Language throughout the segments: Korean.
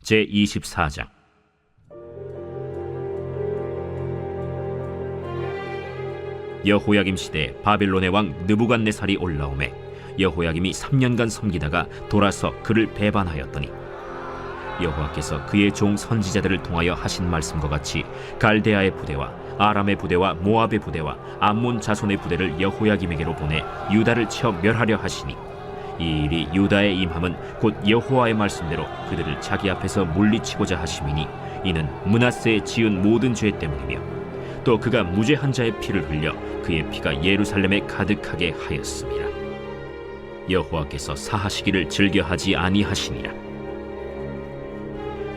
제24장. 여호야김 시대에 바벨론의 왕 느부갓네살이 올라오매 여호야김이 3년간 섬기다가 돌아서 그를 배반하였더니 여호와께서 그의 종 선지자들을 통하여 하신 말씀과 같이 갈대아의 부대와 아람의 부대와 모압의 부대와 암몬 자손의 부대를 여호야김에게로 보내 유다를 쳐 멸하려 하시니 이 일이 유다의 임함은 곧 여호와의 말씀대로 그들을 자기 앞에서 물리치고자 하심이니 이는 므낫세의 지은 모든 죄 때문이며 또 그가 무죄한 자의 피를 흘려 그의 피가 예루살렘에 가득하게 하였습니다. 여호와께서 사하시기를 즐겨하지 아니하시니라.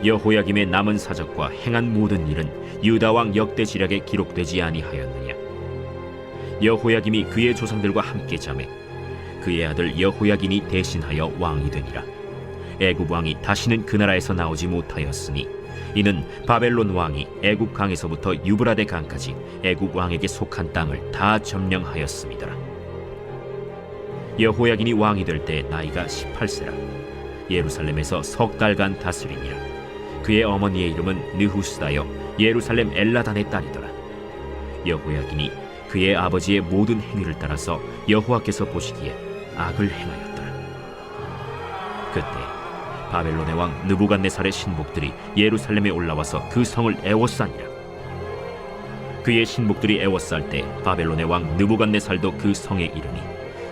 여호야김의 남은 사적과 행한 모든 일은 유다 왕 역대지략에 기록되지 아니하였느냐. 여호야김이 그의 조상들과 함께 잠에 그의 아들 여호야긴이 대신하여 왕이 되니라. 애굽 왕이 다시는 그 나라에서 나오지 못하였으니 이는 바벨론 왕이 애굽 강에서부터 유브라데 강까지 애굽 왕에게 속한 땅을 다 점령하였습니다. 여호야긴이 왕이 될 때 나이가 18세라. 예루살렘에서 석 달간 다스리니라. 그의 어머니의 이름은 느후스다여 예루살렘 엘라단의 딸이더라. 여호야긴이 그의 아버지의 모든 행위를 따라서 여호와께서 보시기에 악을 행하였더라. 그때 바벨론의 왕 느부갓네살의 신복들이 예루살렘에 올라와서 그 성을 애워싸니라. 그의 신복들이 애워쌀 때 바벨론의 왕 느부갓네살도 그 성에 이르니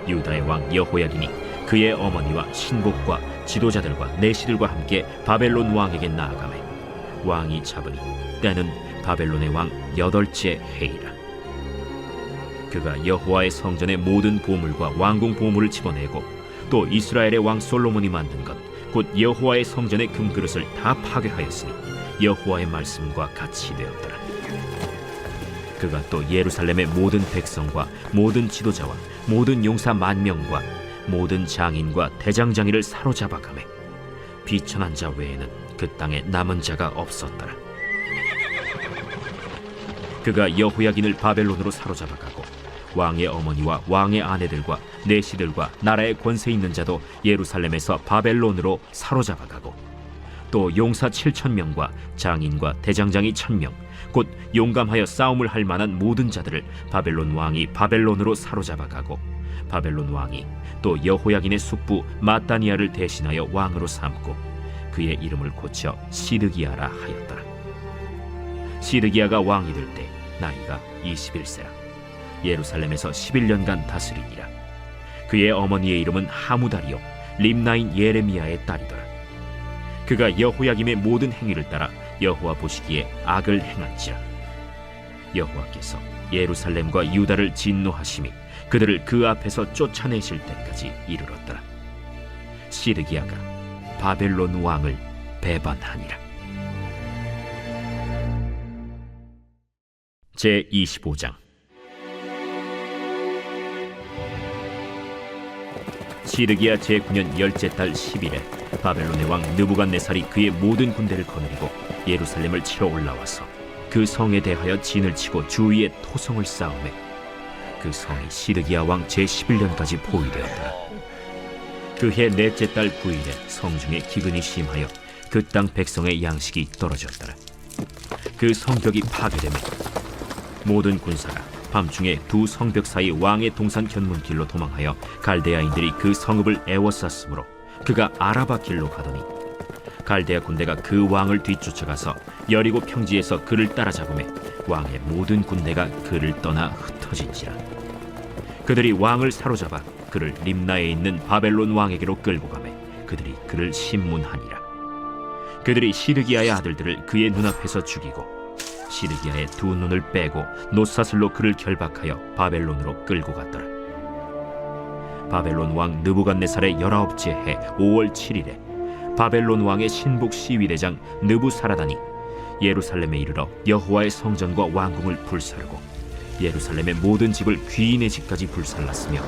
유다의 왕 여호야긴이 그의 어머니와 신복과 지도자들과 내시들과 함께 바벨론 왕에게 나아가매 왕이 잡으니 때는 바벨론의 왕 8째 해이라. 그가 여호와의 성전의 모든 보물과 왕궁 보물을 집어내고 또 이스라엘의 왕 솔로몬이 만든 것 곧 여호와의 성전의 금그릇을 다 파괴하였으니 여호와의 말씀과 같이 되었더라. 그가 또 예루살렘의 모든 백성과 모든 지도자와 모든 용사 10,000명과 모든 장인과 대장장이를 사로잡아가매 비천한 자 외에는 그 땅에 남은 자가 없었더라. 그가 여호야긴을 바벨론으로 사로잡아가고 왕의 어머니와 왕의 아내들과 내시들과 나라의 권세 있는 자도 예루살렘에서 바벨론으로 사로잡아가고 또 용사 7,000명과 장인과 대장장이 1,000명 곧 용감하여 싸움을 할 만한 모든 자들을 바벨론 왕이 바벨론으로 사로잡아가고 바벨론 왕이 또 여호야긴의 숙부 마따니아를 대신하여 왕으로 삼고 그의 이름을 고쳐 시드기야라 하였더라. 시드기야가 왕이 될 때 나이가 21세라. 예루살렘에서 11년간 다스리니라. 그의 어머니의 이름은 하무다리요 림나인 예레미야의 딸이더라. 그가 여호야김의 모든 행위를 따라 여호와 보시기에 악을 행한지라. 여호와께서 예루살렘과 유다를 진노하심이 그들을 그 앞에서 쫓아내실 때까지 이르렀더라. 시드기야가 바벨론 왕을 배반하니라. 제25장. 시드기야 제9년 10째 달 10일에 바벨론의 왕 느부갓네살이 그의 모든 군대를 거느리고 예루살렘을 치러 올라와서 그 성에 대하여 진을 치고 주위에 토성을 쌓으매 그 성이 시드기야 왕 제11년까지 포위되었더라. 그해 넷째 달 9일에 성중에 기근이 심하여 그 땅 백성의 양식이 떨어졌더라. 그 성벽이 파괴되매 모든 군사가 밤중에 두 성벽 사이 왕의 동산 견문길로 도망하여 갈대아인들이 그 성읍을 애워쌌으므로 그가 아라바 길로 가더니 갈대아 군대가 그 왕을 뒤쫓아가서 여리고 평지에서 그를 따라잡으매 왕의 모든 군대가 그를 떠나 흩어진지라. 그들이 왕을 사로잡아 그를 림나에 있는 바벨론 왕에게로 끌고 가매 그들이 그를 심문하니라. 그들이 시드기야의 아들들을 그의 눈앞에서 죽이고 시드기야의 두 눈을 빼고 놋사슬로 그를 결박하여 바벨론으로 끌고 갔더라. 바벨론 왕 느부갓네살의 19째 해 5월 7일에 바벨론 왕의 신복 시위대장 느부사라단이 예루살렘에 이르러 여호와의 성전과 왕궁을 불사르고 예루살렘의 모든 집을 귀인의 집까지 불살랐으며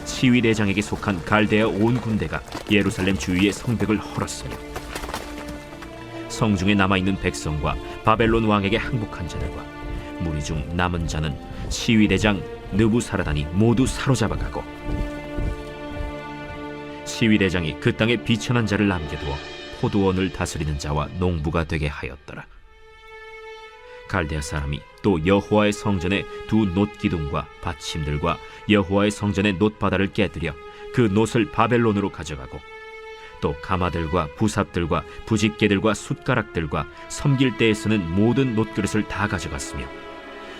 시위대장에게 속한 갈대아 온 군대가 예루살렘 주위의 성벽을 헐었으며 성중에 남아있는 백성과 바벨론 왕에게 항복한 자들과 무리 중 남은 자는 시위대장 느부사라단이 모두 사로잡아가고 시위대장이 그 땅에 비천한 자를 남겨두어 포도원을 다스리는 자와 농부가 되게 하였더라. 갈대아 사람이 또 여호와의 성전의 두 놋기둥과 받침들과 여호와의 성전의 놋바다를 깨뜨려 그 놋을 바벨론으로 가져가고, 또 가마들과 부삽들과 부집개들과 숟가락들과 섬길 때에 쓰는 모든 놋그릇을 다 가져갔으며,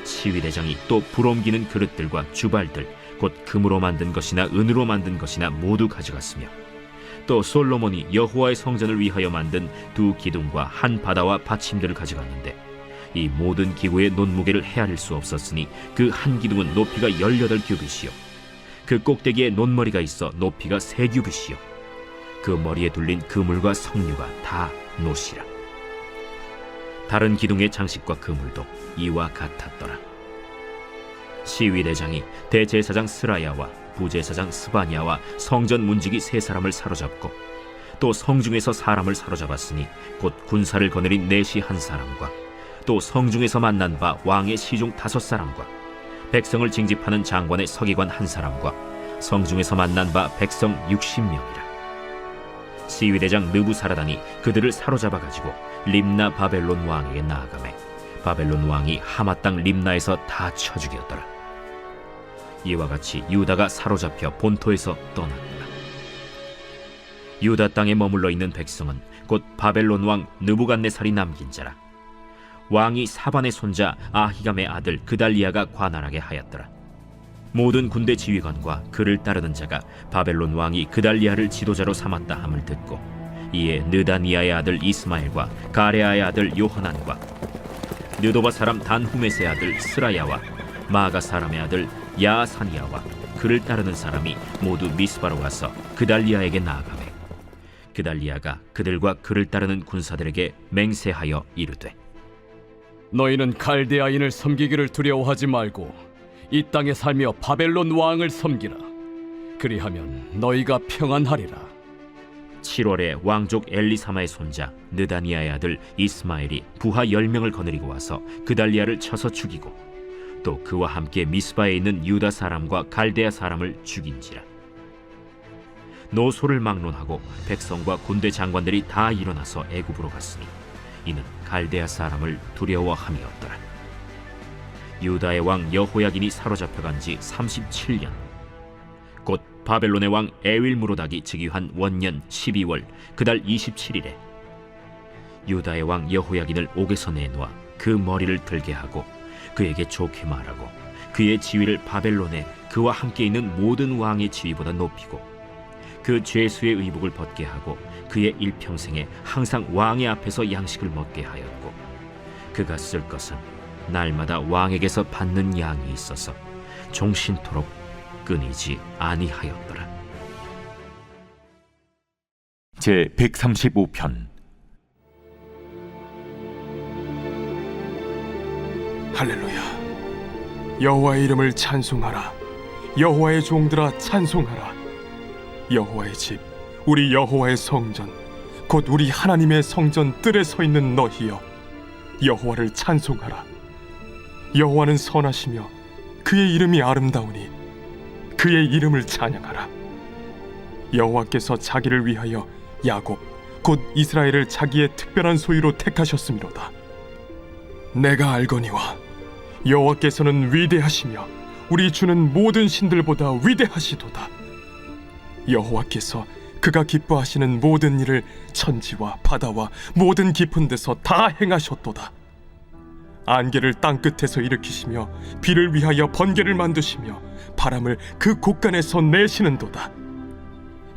시위대장이 또 불옮기는 그릇들과 주발들 곧 금으로 만든 것이나 은으로 만든 것이나 모두 가져갔으며, 또 솔로몬이 여호와의 성전을 위하여 만든 두 기둥과 한 바다와 받침들을 가져갔는데, 이 모든 기구의 놋무게를 헤아릴 수 없었으니 그 한 기둥은 높이가 18규빗이요 그 꼭대기에 놋머리가 있어 높이가 3규빗이요 그 머리에 둘린 그물과 석류가 다 놋이라. 다른 기둥의 장식과 그물도 이와 같았더라. 시위대장이 대제사장 스라야와 부제사장 스바냐와 성전 문지기 3사람을 사로잡고, 또 성중에서 사람을 사로잡았으니 곧 군사를 거느린 내시 1사람과 또 성중에서 만난 바 왕의 시중 5사람과 백성을 징집하는 장관의 서기관 1사람과 성중에서 만난 바 백성 60명이라. 시위대장 느부사라단이 그들을 사로잡아 가지고 림나 바벨론 왕에게 나아가매 바벨론 왕이 하마 땅 림나에서 다 쳐 죽였더라. 이와 같이 유다가 사로잡혀 본토에서 떠났더라. 유다 땅에 머물러 있는 백성은 곧 바벨론 왕 느부갓네살이 남긴 자라. 왕이 사반의 손자 아히감의 아들 그달리아가 관할하게 하였더라. 모든 군대 지휘관과 그를 따르는 자가 바벨론 왕이 그달리아를 지도자로 삼았다 함을 듣고, 이에 느다니아의 아들 이스마엘과 가레아의 아들 요하난과 느도바 사람 단후메스의 아들 스라야와 마가 사람의 아들 야사니아와 그를 따르는 사람이 모두 미스바로 가서 그달리아에게 나아가매, 그달리아가 그들과 그를 따르는 군사들에게 맹세하여 이르되, 너희는 갈대아인을 섬기기를 두려워하지 말고 이 땅에 살며 바벨론 왕을 섬기라. 그리하면 너희가 평안하리라. 7월에 왕족 엘리사마의 손자 느다니아의 아들 이스마엘이 부하 10명을 거느리고 와서 그달리아를 쳐서 죽이고, 또 그와 함께 미스바에 있는 유다 사람과 갈대아 사람을 죽인지라. 노소를 막론하고 백성과 군대 장관들이 다 일어나서 애굽으로 갔으니 이는 갈대아 사람을 두려워함이었더라. 유다의 왕 여호야긴이 사로잡혀간 지 37년, 곧 바벨론의 왕 에윌무로닥이 즉위한 원년 12월 그달 27일에 유다의 왕 여호야긴을 옥에서 내놓아 그 머리를 들게 하고 그에게 좋게 말하고, 그의 지위를 바벨론에 그와 함께 있는 모든 왕의 지위보다 높이고, 그 죄수의 의복을 벗게 하고 그의 일평생에 항상 왕의 앞에서 양식을 먹게 하였고, 그가 쓸 것은 날마다 왕에게서 받는 양이 있어서 종신토록 끊이지 아니하였더라. 제 135편. 할렐루야. 여호와의 이름을 찬송하라. 여호와의 종들아 찬송하라. 여호와의 집, 우리 여호와의 성전, 곧 우리 하나님의 성전 뜰에 서 있는 너희여, 여호와를 찬송하라. 여호와는 선하시며 그의 이름이 아름다우니 그의 이름을 찬양하라. 여호와께서 자기를 위하여 야곱 곧 이스라엘을 자기의 특별한 소유로 택하셨음이로다. 내가 알거니와 여호와께서는 위대하시며 우리 주는 모든 신들보다 위대하시도다. 여호와께서 그가 기뻐하시는 모든 일을 천지와 바다와 모든 깊은 데서 다 행하셨도다. 안개를 땅끝에서 일으키시며 비를 위하여 번개를 만드시며 바람을 그 곳간에서 내시는도다.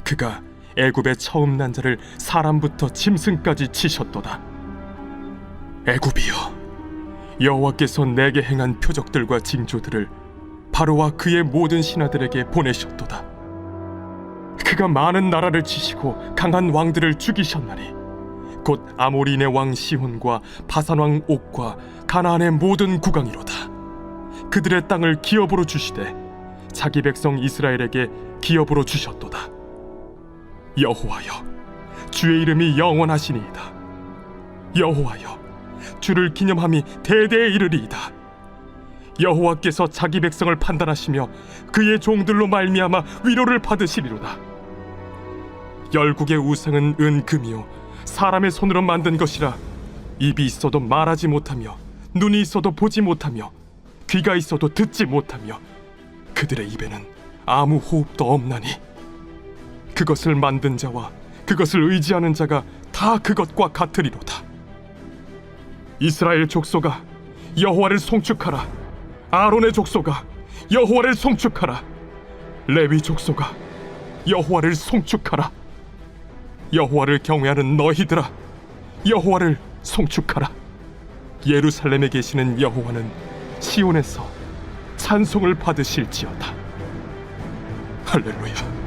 그가 애굽의 처음 난 자를 사람부터 짐승까지 치셨도다. 애굽이여, 여호와께서 내게 행한 표적들과 징조들을 바로와 그의 모든 신하들에게 보내셨도다. 그가 많은 나라를 치시고 강한 왕들을 죽이셨나니 곧 아모리인의 왕 시혼과 바산 왕 옥과 가나안의 모든 국왕이로다. 그들의 땅을 기업으로 주시되 자기 백성 이스라엘에게 기업으로 주셨도다. 여호와여, 주의 이름이 영원하시니이다. 여호와여, 주를 기념함이 대대에 이르리이다. 여호와께서 자기 백성을 판단하시며 그의 종들로 말미암아 위로를 받으시리로다. 열국의 우상은 은금이요 사람의 손으로 만든 것이라 입이 있어도 말하지 못하며 눈이 있어도 보지 못하며 귀가 있어도 듣지 못하며 그들의 입에는 아무 호흡도 없나니 그것을 만든 자와 그것을 의지하는 자가 다 그것과 같으리로다. 이스라엘 족속아, 여호와를 송축하라. 아론의 족속아, 여호와를 송축하라. 레위 족속아, 여호와를 송축하라. 여호와를 경외하는 너희들아, 여호와를 송축하라. 예루살렘에 계시는 여호와는 시온에서 찬송을 받으실지어다. 할렐루야.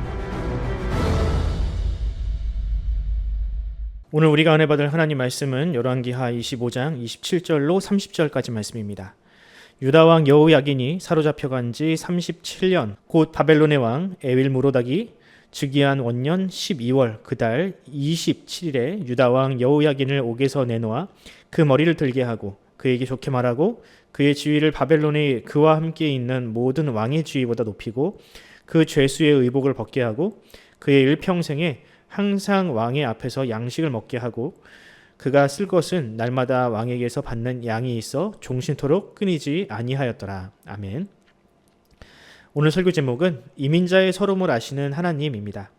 오늘 우리가 은혜 받을 하나님 말씀은 열왕기하 25장 27절로 30절까지 말씀입니다. 유다 왕 여호야긴이 사로잡혀간 지 37년, 곧 바벨론의 왕 에윌무로닥이 즉위한 원년 12월 그달 27일에 유다 왕 여호야긴을 옥에서 내놓아 그 머리를 들게 하고 그에게 좋게 말하고 그의 지위를 바벨론에 그와 함께 있는 모든 왕의 지위보다 높이고 그 죄수의 의복을 벗게 하고 그의 일평생에 항상 왕의 앞에서 양식을 먹게 하고 그가 쓸 것은 날마다 왕에게서 받는 양이 있어 종신토록 끊이지 아니하였더라. 아멘. 오늘 설교 제목은 이민자의 서름을 아시는 하나님입니다.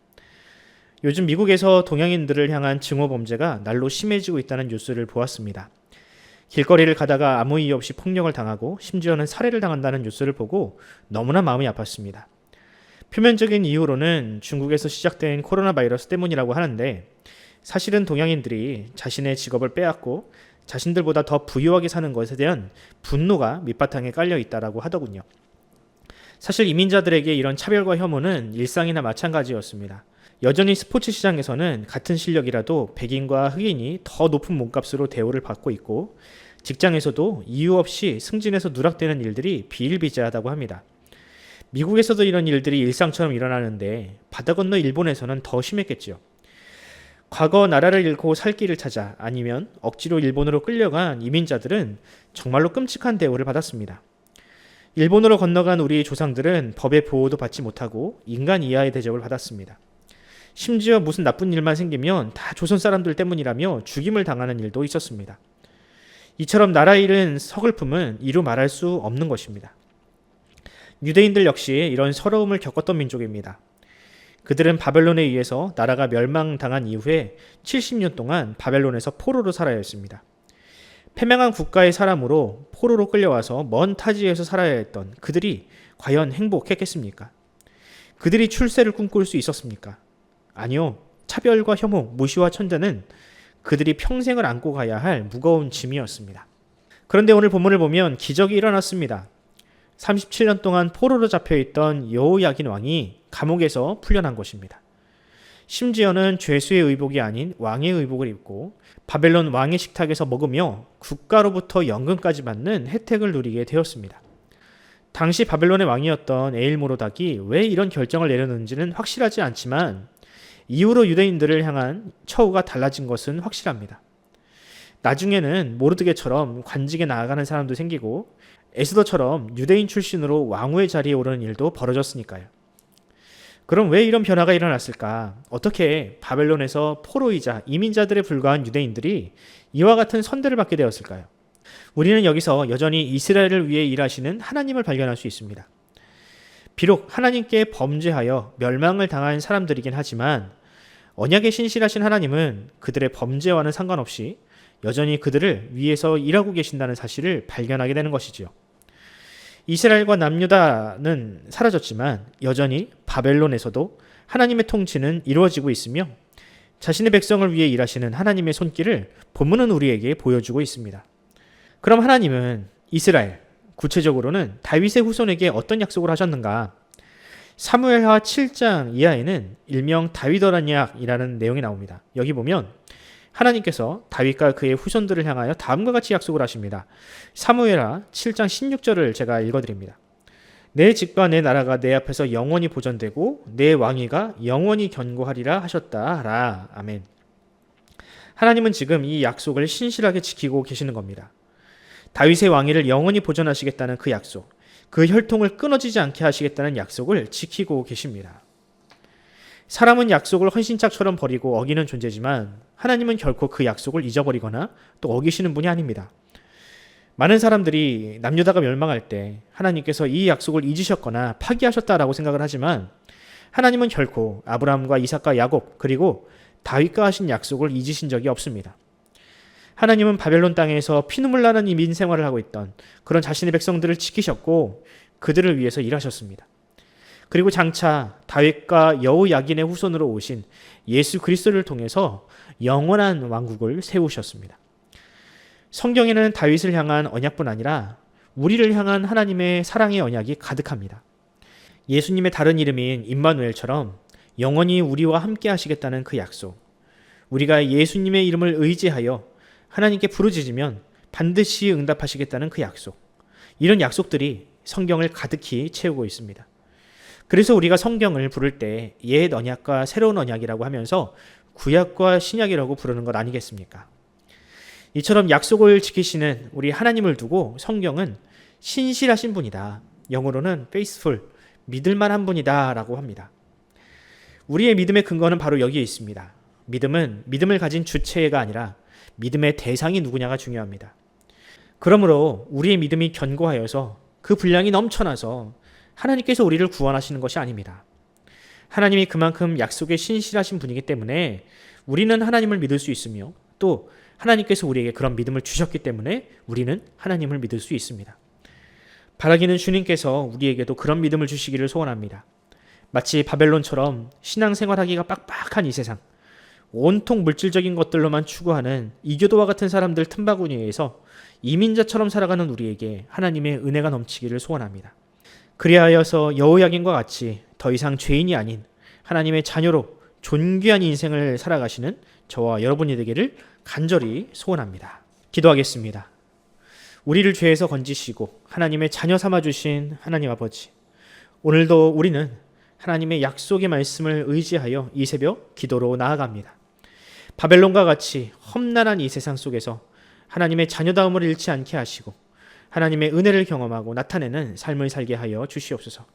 요즘 미국에서 동양인들을 향한 증오 범죄가 날로 심해지고 있다는 뉴스를 보았습니다. 길거리를 가다가 아무 이유 없이 폭력을 당하고 심지어는 살해를 당한다는 뉴스를 보고 너무나 마음이 아팠습니다. 표면적인 이유로는 중국에서 시작된 코로나 바이러스 때문이라고 하는데 사실은 동양인들이 자신의 직업을 빼앗고 자신들보다 더 부유하게 사는 것에 대한 분노가 밑바탕에 깔려 있다고 하더군요. 사실 이민자들에게 이런 차별과 혐오는 일상이나 마찬가지였습니다. 여전히 스포츠 시장에서는 같은 실력이라도 백인과 흑인이 더 높은 몸값으로 대우를 받고 있고 직장에서도 이유 없이 승진해서 누락되는 일들이 비일비재하다고 합니다. 미국에서도 이런 일들이 일상처럼 일어나는데 바다 건너 일본에서는 더 심했겠지요. 과거 나라를 잃고 살 길을 찾아 아니면 억지로 일본으로 끌려간 이민자들은 정말로 끔찍한 대우를 받았습니다. 일본으로 건너간 우리 조상들은 법의 보호도 받지 못하고 인간 이하의 대접을 받았습니다. 심지어 무슨 나쁜 일만 생기면 다 조선 사람들 때문이라며 죽임을 당하는 일도 있었습니다. 이처럼 나라 잃은 서글픔은 이루 말할 수 없는 것입니다. 유대인들 역시 이런 서러움을 겪었던 민족입니다. 그들은 바벨론에 의해서 나라가 멸망당한 이후에 70년 동안 바벨론에서 포로로 살아야 했습니다. 패망한 국가의 사람으로 포로로 끌려와서 먼 타지에서 살아야 했던 그들이 과연 행복했겠습니까? 그들이 출세를 꿈꿀 수 있었습니까? 아니요. 차별과 혐오, 무시와 천대는 그들이 평생을 안고 가야 할 무거운 짐이었습니다. 그런데 오늘 본문을 보면 기적이 일어났습니다. 37년 동안 포로로 잡혀있던 여호야긴 왕이 감옥에서 풀려난 것입니다. 심지어는 죄수의 의복이 아닌 왕의 의복을 입고 바벨론 왕의 식탁에서 먹으며 국가로부터 연금까지 받는 혜택을 누리게 되었습니다. 당시 바벨론의 왕이었던 에일모로닥이 왜 이런 결정을 내렸는지는 확실하지 않지만 이후로 유대인들을 향한 처우가 달라진 것은 확실합니다. 나중에는 모르드게처럼 관직에 나아가는 사람도 생기고 에스더처럼 유대인 출신으로 왕후의 자리에 오르는 일도 벌어졌으니까요. 그럼 왜 이런 변화가 일어났을까? 어떻게 바벨론에서 포로이자 이민자들에 불과한 유대인들이 이와 같은 선대를 받게 되었을까요? 우리는 여기서 여전히 이스라엘을 위해 일하시는 하나님을 발견할 수 있습니다. 비록 하나님께 범죄하여 멸망을 당한 사람들이긴 하지만 언약에 신실하신 하나님은 그들의 범죄와는 상관없이 여전히 그들을 위해서 일하고 계신다는 사실을 발견하게 되는 것이지요. 이스라엘과 남유다는 사라졌지만 여전히 바벨론에서도 하나님의 통치는 이루어지고 있으며 자신의 백성을 위해 일하시는 하나님의 손길을 본문은 우리에게 보여주고 있습니다. 그럼 하나님은 이스라엘, 구체적으로는 다윗의 후손에게 어떤 약속을 하셨는가? 사무엘하 7장 이하에는 일명 다윗 언약이라는 내용이 나옵니다. 여기 보면 하나님께서 다윗과 그의 후손들을 향하여 다음과 같이 약속을 하십니다. 사무엘하 7장 16절을 제가 읽어드립니다. 내 집과 내 나라가 내 앞에서 영원히 보존되고 내 왕위가 영원히 견고하리라 하셨다라. 아멘. 하나님은 지금 이 약속을 신실하게 지키고 계시는 겁니다. 다윗의 왕위를 영원히 보존하시겠다는 그 약속, 그 혈통을 끊어지지 않게 하시겠다는 약속을 지키고 계십니다. 사람은 약속을 헌신짝처럼 버리고 어기는 존재지만 하나님은 결코 그 약속을 잊어버리거나 또 어기시는 분이 아닙니다. 많은 사람들이 남유다가 멸망할 때 하나님께서 이 약속을 잊으셨거나 파기하셨다라고 생각을 하지만 하나님은 결코 아브라함과 이삭과 야곱 그리고 다윗과 하신 약속을 잊으신 적이 없습니다. 하나님은 바벨론 땅에서 피눈물 나는 이 민생활을 하고 있던 그런 자신의 백성들을 지키셨고 그들을 위해서 일하셨습니다. 그리고 장차 다윗과 여호야긴의 후손으로 오신 예수 그리스도를 통해서 영원한 왕국을 세우셨습니다. 성경에는 다윗을 향한 언약뿐 아니라 우리를 향한 하나님의 사랑의 언약이 가득합니다. 예수님의 다른 이름인 임마누엘처럼 영원히 우리와 함께 하시겠다는 그 약속, 우리가 예수님의 이름을 의지하여 하나님께 부르짖으면 반드시 응답하시겠다는 그 약속, 이런 약속들이 성경을 가득히 채우고 있습니다. 그래서 우리가 성경을 부를 때 옛 언약과 새로운 언약이라고 하면서 구약과 신약이라고 부르는 것 아니겠습니까? 이처럼 약속을 지키시는 우리 하나님을 두고 성경은 신실하신 분이다, 영어로는 faithful, 믿을만한 분이다 라고 합니다. 우리의 믿음의 근거는 바로 여기에 있습니다. 믿음은 믿음을 가진 주체가 아니라 믿음의 대상이 누구냐가 중요합니다. 그러므로 우리의 믿음이 견고하여서 그 분량이 넘쳐나서 하나님께서 우리를 구원하시는 것이 아닙니다. 하나님이 그만큼 약속에 신실하신 분이기 때문에 우리는 하나님을 믿을 수 있으며 또 하나님께서 우리에게 그런 믿음을 주셨기 때문에 우리는 하나님을 믿을 수 있습니다. 바라기는 주님께서 우리에게도 그런 믿음을 주시기를 소원합니다. 마치 바벨론처럼 신앙생활하기가 빡빡한 이 세상, 온통 물질적인 것들로만 추구하는 이교도와 같은 사람들 틈바구니에서 이민자처럼 살아가는 우리에게 하나님의 은혜가 넘치기를 소원합니다. 그리하여서 여호야긴과 같이 더 이상 죄인이 아닌 하나님의 자녀로 존귀한 인생을 살아가시는 저와 여러분이 되기를 간절히 소원합니다. 기도하겠습니다. 우리를 죄에서 건지시고 하나님의 자녀 삼아주신 하나님 아버지, 오늘도 우리는 하나님의 약속의 말씀을 의지하여 이 새벽 기도로 나아갑니다. 바벨론과 같이 험난한 이 세상 속에서 하나님의 자녀다움을 잃지 않게 하시고 하나님의 은혜를 경험하고 나타내는 삶을 살게 하여 주시옵소서.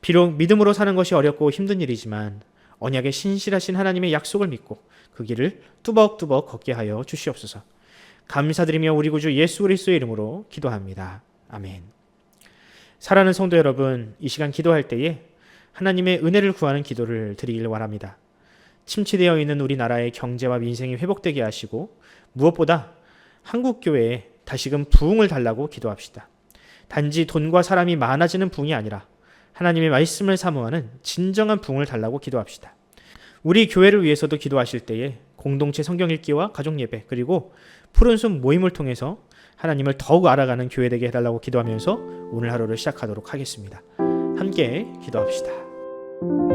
비록 믿음으로 사는 것이 어렵고 힘든 일이지만 언약에 신실하신 하나님의 약속을 믿고 그 길을 뚜벅뚜벅 걷게 하여 주시옵소서. 감사드리며 우리 구주 예수 그리스도의 이름으로 기도합니다. 아멘. 사랑하는 성도 여러분, 이 시간 기도할 때에 하나님의 은혜를 구하는 기도를 드리길 바랍니다. 침체되어 있는 우리나라의 경제와 민생이 회복되게 하시고 무엇보다 한국교회에 다시금 부흥을 달라고 기도합시다. 단지 돈과 사람이 많아지는 부흥이 아니라 하나님의 말씀을 사모하는 진정한 부흥을 달라고 기도합시다. 우리 교회를 위해서도 기도하실 때에 공동체 성경 읽기와 가족 예배 그리고 푸른숲 모임을 통해서 하나님을 더욱 알아가는 교회 되게 해달라고 기도하면서 오늘 하루를 시작하도록 하겠습니다. 함께 기도합시다.